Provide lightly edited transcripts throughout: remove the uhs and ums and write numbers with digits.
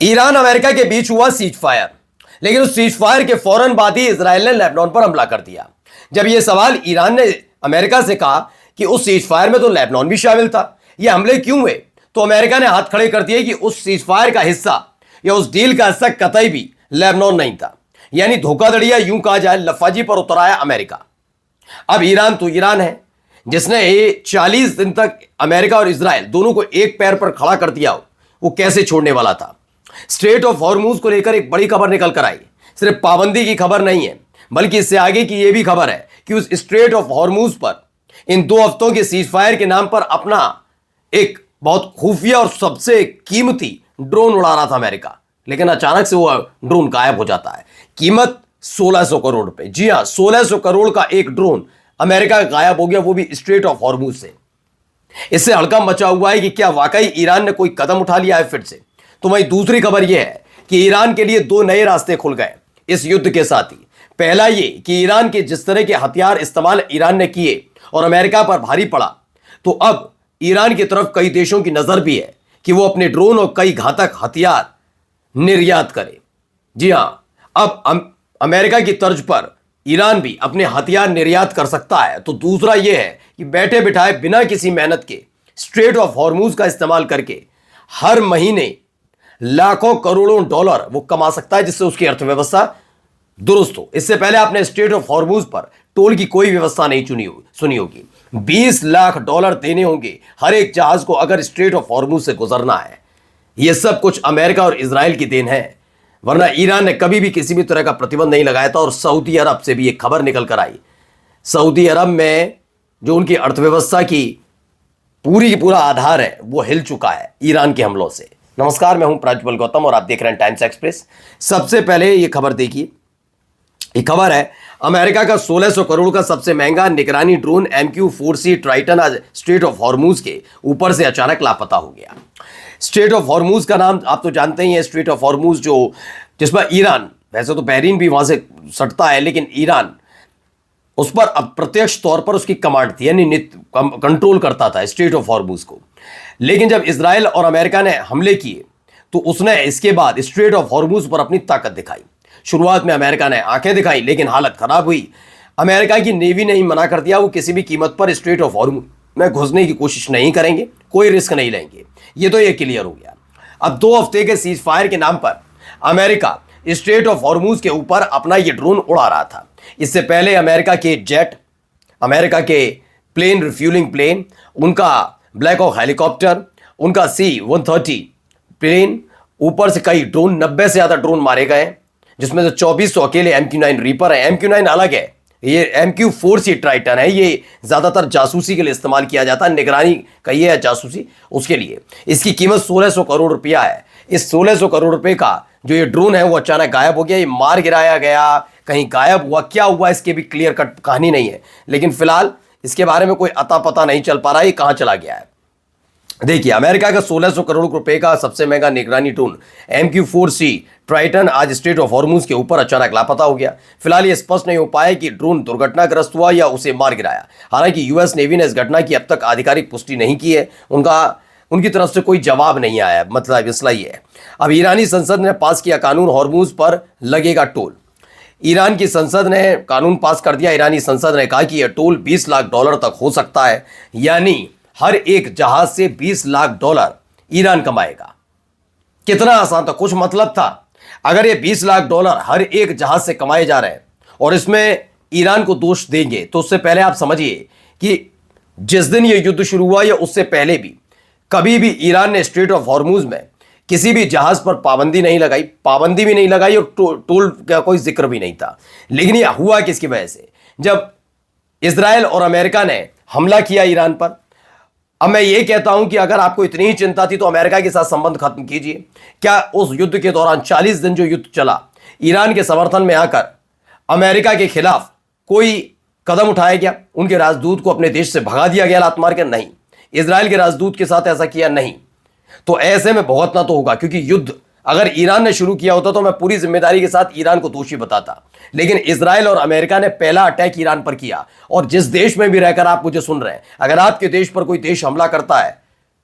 Iran America के बीच हुआ cease fire, लेकिन उस सीज फायर के फौरन बाद ही इजराइल ने लेबनान पर हमला कर दिया। जब यह सवाल ईरान ने अमेरिका से कहा कि उस सीज फायर में तो लेबनान भी शामिल था, ये हमले क्यों हुए, तो अमेरिका ने हाथ खड़े कर दिए कि उस सीज फायर का हिस्सा या उस डील का हिस्सा कतई भी लेबनान नहीं था। यानी धोखाधड़ी, या यूं कहा जाए लफाजी पर उतर आया अमेरिका। अब ईरान तो ईरान है जिसने 40 दिन तक अमेरिका और इजराइल दोनों को एक पैर पर खड़ा कर दिया हो, वो कैसे छोड़ने वाला था। स्ट्रेट ऑफ हॉर्मूज को लेकर एक बड़ी खबर निकल कर आई। सिर्फ पाबंदी की खबर नहीं है, बल्कि इससे आगे की यह भी खबर है कि उस स्ट्रेट ऑफ हॉर्मूज पर इन 2 हफ्तों के सीज फायर के नाम पर अपना एक बहुत खुफिया और सबसे कीमती ड्रोन उड़ा रहा था अमेरिका। लेकिन अचानक से वो ड्रोन गायब हो जाता है। कीमत 1600 करोड़ रुपए। जी हां, 1600 करोड़ का एक ड्रोन अमेरिका गायब हो गया, वो भी स्ट्रेट ऑफ हॉर्मूज से। इससे हड़कंप मचा हुआ है कि क्या वाकई ईरान ने कोई कदम उठा लिया है फिर से। तो वहीं दूसरी खबर यह है कि ईरान के लिए 2 नए रास्ते खुल गए इस युद्ध के साथ ही। पहला यह कि ईरान के जिस तरह के हथियार इस्तेमाल ईरान ने किए और अमेरिका पर भारी पड़ा, तो अब ईरान की तरफ कई देशों की नजर भी है कि वो अपने ड्रोन और कई घातक हथियार निर्यात करे। जी हां, अब अमेरिका की तर्ज पर ईरान भी अपने हथियार निर्यात कर सकता है। तो दूसरा यह है कि बैठे बिठाए बिना किसी मेहनत के स्ट्रेट ऑफ हॉर्मूज का इस्तेमाल करके हर महीने लाखों करोड़ों डॉलर वो कमा सकता है, जिससे उसकी अर्थव्यवस्था दुरुस्त हो। इससे पहले आपने स्ट्रेट ऑफ हॉर्मूज पर टोल की कोई व्यवस्था नहीं सुनी होगी। 20 लाख डॉलर देने होंगे हर एक जहाज को अगर स्ट्रेट ऑफ हॉर्मूज से गुजरना है। यह सब कुछ अमेरिका और इजराइल की देन है, वरना ईरान ने कभी भी किसी भी तरह का प्रतिबंध नहीं लगाया था। और सऊदी अरब से भी एक खबर निकल कर आई। सऊदी अरब में जो उनकी अर्थव्यवस्था की पूरा आधार है, वो हिल चुका है ईरान के हमलों से। नमस्कार, मैं हूं प्रज्वल गौतम और आप देख रहे हैं टाइम्स एक्सप्रेस। सबसे पहले ये खबर देखिए। ये खबर है अमेरिका का 1600 करोड़ का सबसे महंगा निगरानी ड्रोन MQ-4C ट्राइटन आज स्ट्रेट ऑफ हॉर्मूज के ऊपर से अचानक लापता हो गया। स्ट्रेट ऑफ हॉर्मूज का नाम आप तो जानते ही हैं। स्ट्रेट ऑफ हॉर्मूज जिस पर ईरान, वैसे तो बहरीन भी वहां से सटता है, लेकिन ईरान उस पर अब प्रत्यक्ष तौर पर उसकी कमांड थी, यानी कंट्रोल करता था स्ट्रेट ऑफ हॉर्मूज को। लेकिन जब इजराइल और अमेरिका ने हमले किए तो उसने इसके बाद स्ट्रेट ऑफ हॉर्मूज पर अपनी ताकत दिखाई। शुरुआत में अमेरिका ने आंखें दिखाई, लेकिन हालत खराब हुई। अमेरिका की नेवी ने ही मना कर दिया, वो किसी भी कीमत पर स्ट्रेट ऑफ हॉर्मूज में घुसने की कोशिश नहीं करेंगे, कोई रिस्क नहीं लेंगे। ये तो ये क्लियर हो गया। अब 2 हफ्ते के सीज फायर के नाम पर अमेरिका स्ट्रेट ऑफ हॉर्मूज के ऊपर अपना ये ड्रोन उड़ा रहा था। इससे पहले अमेरिका के जेट, अमेरिका के प्लेन, रिफ्यूलिंग प्लेन, उनका ब्लैक हॉक हेलीकॉप्टर, उनका C-130 प्लेन, ऊपर से कई ड्रोन, 90 से ज्यादा ड्रोन मारे गए, जिसमें से 2400 अकेले MQ-9 रीपर है। MQ-9 अलग है, ये MQ-4C ट्राइटन है। ये ज्यादातर जासूसी के लिए इस्तेमाल किया जाता है, निगरानी कहिए या जासूसी, उसके लिए। इसकी कीमत 1600 करोड़ रुपया है। इस 1600 करोड़ रुपए का जो ये ड्रोन है वो अचानक गायब हो गया। ये मार गिराया गया, कहीं गायब हुआ, क्या हुआ इसके भी क्लियर कट कहानी नहीं है। लेकिन फिलहाल इसके बारे में कोई अता पता नहीं चल पा रहा है कहां चला गया है। देखिए, अमेरिका का 1600 करोड़ रुपए का सबसे महंगा निगरानी ड्रोन MQ-4C ट्राइटन आज स्ट्रेट ऑफ हॉर्मूज के ऊपर अचानक लापता हो गया। फिलहाल ये स्पष्ट नहीं हो पाया कि ड्रोन दुर्घटनाग्रस्त हुआ या उसे मार गिराया। हालांकि यूएस नेवी ने इस घटना की अब तक आधिकारिक पुष्टि नहीं की है। उनकी तरफ से कोई जवाब नहीं आया। मतलब मसला ये है, अब ईरानी संसद ने पास किया कानून, हॉर्मूज पर लगेगा टोल। ईरान की संसद ने कानून पास कर दिया। ईरानी संसद ने कहा कि यह टोल 20 लाख डॉलर तक हो सकता है, यानी हर एक जहाज से 20 लाख डॉलर ईरान कमाएगा। कितना आसान था, कुछ मतलब था। अगर ये 20 लाख डॉलर हर एक जहाज से कमाए जा रहे हैं और इसमें ईरान को दोष देंगे, तो उससे पहले आप समझिए कि जिस दिन ये युद्ध शुरू हुआ या उससे पहले भी कभी भी ईरान ने स्ट्रेट ऑफ हॉर्मूज में किसी भी जहाज पर पाबंदी नहीं लगाई, पाबंदी भी नहीं लगाई और टोल का कोई जिक्र भी नहीं था। लेकिन यह हुआ किसकी वजह से? जब इजराइल और अमेरिका ने हमला किया ईरान पर। अब मैं ये कहता हूं कि अगर आपको इतनी ही चिंता थी तो अमेरिका के साथ संबंध खत्म कीजिए। क्या उस युद्ध के दौरान 40 दिन जो युद्ध चला, ईरान के समर्थन में आकर अमेरिका के खिलाफ कोई कदम उठाया गया? उनके राजदूत को अपने देश से भगा दिया गया लात मार के? नहीं। इजराइल के राजदूत के साथ ऐसा किया? नहीं। तो ऐसे में भुगतना तो होगा, क्योंकि युद्ध अगर ईरान ने शुरू किया होता तो मैं पूरी जिम्मेदारी के साथ ईरान को दोषी बताता। लेकिन इजराइल और अमेरिका ने पहला अटैक ईरान पर किया। और जिस देश में भी रहकर आप मुझे सुन रहे हैं, अगर आपके देश पर कोई देश हमला करता है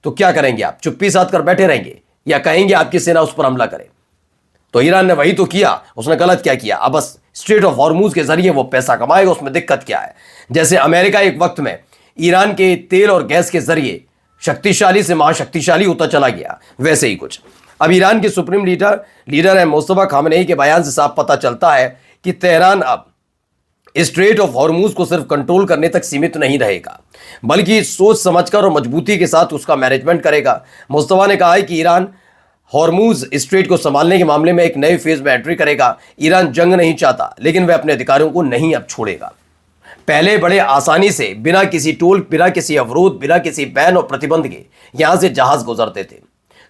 तो क्या करेंगे आप? चुप्पी साध कर बैठे रहेंगे? या कहेंगे आपकी सेना उस पर हमला करे। तो ईरान ने वही तो किया, उसने गलत क्या किया? अब बस स्ट्रेट ऑफ हॉर्मूज के जरिए वो पैसा कमाएगा, उसमें दिक्कत क्या है? जैसे अमेरिका एक वक्त में ईरान के तेल और गैस के जरिए शक्तिशाली से महाशक्तिशाली होता चला गया, वैसे ही कुछ। अब ईरान के सुप्रीम लीडर है मुस्तफा खामनेई के बयान से साफ पता चलता है कि तेहरान अब स्ट्रेट ऑफ हॉर्मूज को सिर्फ कंट्रोल करने तक सीमित नहीं रहेगा, बल्कि सोच समझकर और मजबूती के साथ उसका मैनेजमेंट करेगा। मुस्तफा ने कहा है कि ईरान हॉर्मूज स्ट्रेट को संभालने के मामले में एक नए फेज में एंट्री करेगा। ईरान जंग नहीं चाहता, लेकिन वह अपने अधिकारियों को नहीं अब छोड़ेगा। पहले बड़े आसानी से बिना किसी टोल, बिना किसी अवरोध, बिना किसी बैन और प्रतिबंध के यहां से जहाज गुजरते थे।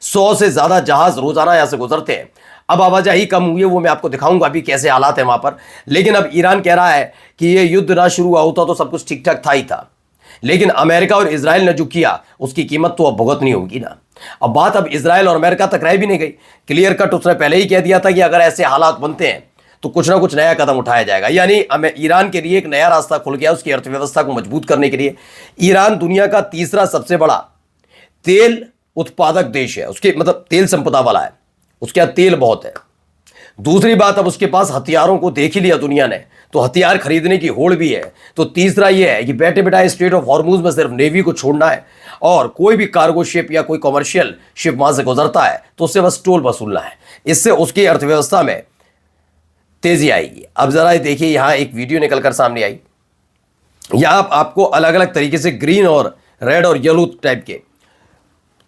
100 से ज्यादा जहाज रोजाना यहां से गुजरते हैं। अब आवाजाही कम हुई है, वो मैं आपको दिखाऊंगा अभी कैसे हालात है वहां पर। लेकिन अब ईरान कह रहा है कि ये युद्ध ना शुरू हुआ होता तो सब कुछ ठीक ठाक था ही था, लेकिन अमेरिका और इजराइल ने जो किया उसकी कीमत तो अब भुगतनी होगी ना। अब बात अब इजराइल और अमेरिका तक रह भी नहीं गई, क्लियर कट उसने पहले ही कह दिया था कि अगर ऐसे हालात बनते हैं तो कुछ ना कुछ नया कदम उठाया जाएगा। यानी ईरान के लिए एक नया रास्ता खुल गया उसकी अर्थव्यवस्था को मजबूत करने के लिए। ईरान दुनिया का तीसरा सबसे बड़ा तेल उत्पादक देश है, उसके मतलब तेल संपदा वाला है, उसके यहाँ तेल बहुत है। दूसरी बात, अब उसके पास हथियारों को देख ही लिया दुनिया ने, तो हथियार खरीदने की होड़ भी है। तो तीसरा यह है कि बैठे बैठाए स्ट्रेट ऑफ हॉर्मूज में सिर्फ नेवी को छोड़ना है, और कोई भी कार्गो शिप या कोई कमर्शियल शिप वहां से गुजरता है तो उससे बस टोल वसूलना है। इससे उसकी अर्थव्यवस्था में तेजी आएगी। अब जरा देखिए, यहां एक वीडियो निकलकर सामने आई। यहां आपको अलग अलग तरीके से ग्रीन और रेड और येलो टाइप के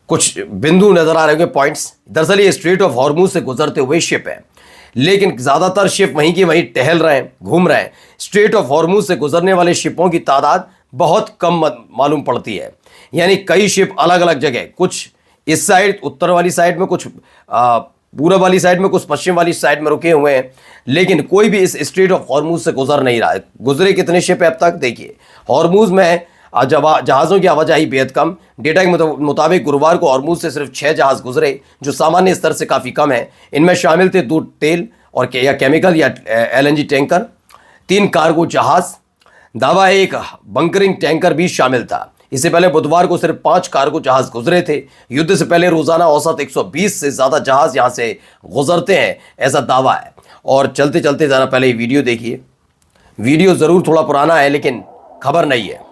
कुछ बिंदु नजर आ रहे होंगे, पॉइंट्स। दरअसल ये स्ट्रेट ऑफ हॉर्मूज से गुजरते हुए शिप है, लेकिन ज्यादातर शिप वहीं की वहीं टहल रहे हैं, घूम रहे हैं। स्ट्रेट ऑफ हॉर्मूज से गुजरने वाले शिपों की तादाद बहुत कम मालूम पड़ती है। यानी कई शिप अलग अलग जगह, कुछ इस साइड उत्तर वाली साइड में, कुछ पूर्व वाली साइड में, कुछ पश्चिम वाली साइड में रुके हुए हैं, लेकिन कोई भी इस स्ट्रेट ऑफ हॉर्मूज से गुजर नहीं रहा है। गुजरे कितने शिप है अब तक? देखिए, हॉर्मूज में जहाज़ों की आवाजाही बेहद कम। डेटा के मुताबिक गुरुवार को हॉर्मूज से सिर्फ 6 जहाज गुजरे, जो सामान्य स्तर से काफ़ी कम है। इनमें शामिल थे 2 तेल और या केमिकल या LNG टैंकर, 3 कार्गो जहाज, दावा है 1 बंकरिंग टैंकर भी शामिल था। इससे पहले बुधवार को सिर्फ 5 कार्गो जहाज गुजरे थे। युद्ध से पहले रोजाना औसत 120 से ज़्यादा जहाज यहाँ से गुजरते हैं, ऐसा दावा है। और चलते चलते ज़रा पहले वीडियो देखिए। वीडियो ज़रूर थोड़ा पुराना है, लेकिन खबर नहीं है।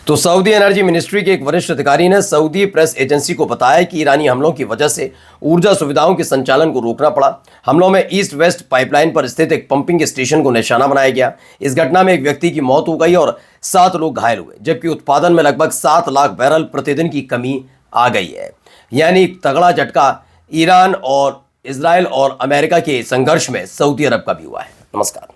तो सऊदी एनर्जी मिनिस्ट्री के एक वरिष्ठ अधिकारी ने सऊदी प्रेस एजेंसी को बताया कि ईरानी हमलों की वजह से ऊर्जा सुविधाओं के संचालन को रोकना पड़ा। हमलों में ईस्ट वेस्ट पाइपलाइन पर स्थित एक पंपिंग स्टेशन को निशाना बनाया गया। इस घटना में एक व्यक्ति की मौत हो गई और 7 लोग घायल हुए, जबकि उत्पादन में लगभग 7 लाख बैरल प्रतिदिन की कमी आ गई है। यानी तगड़ा झटका ईरान और इजराइल और अमेरिका के संघर्ष में सऊदी अरब का भी हुआ है। नमस्कार।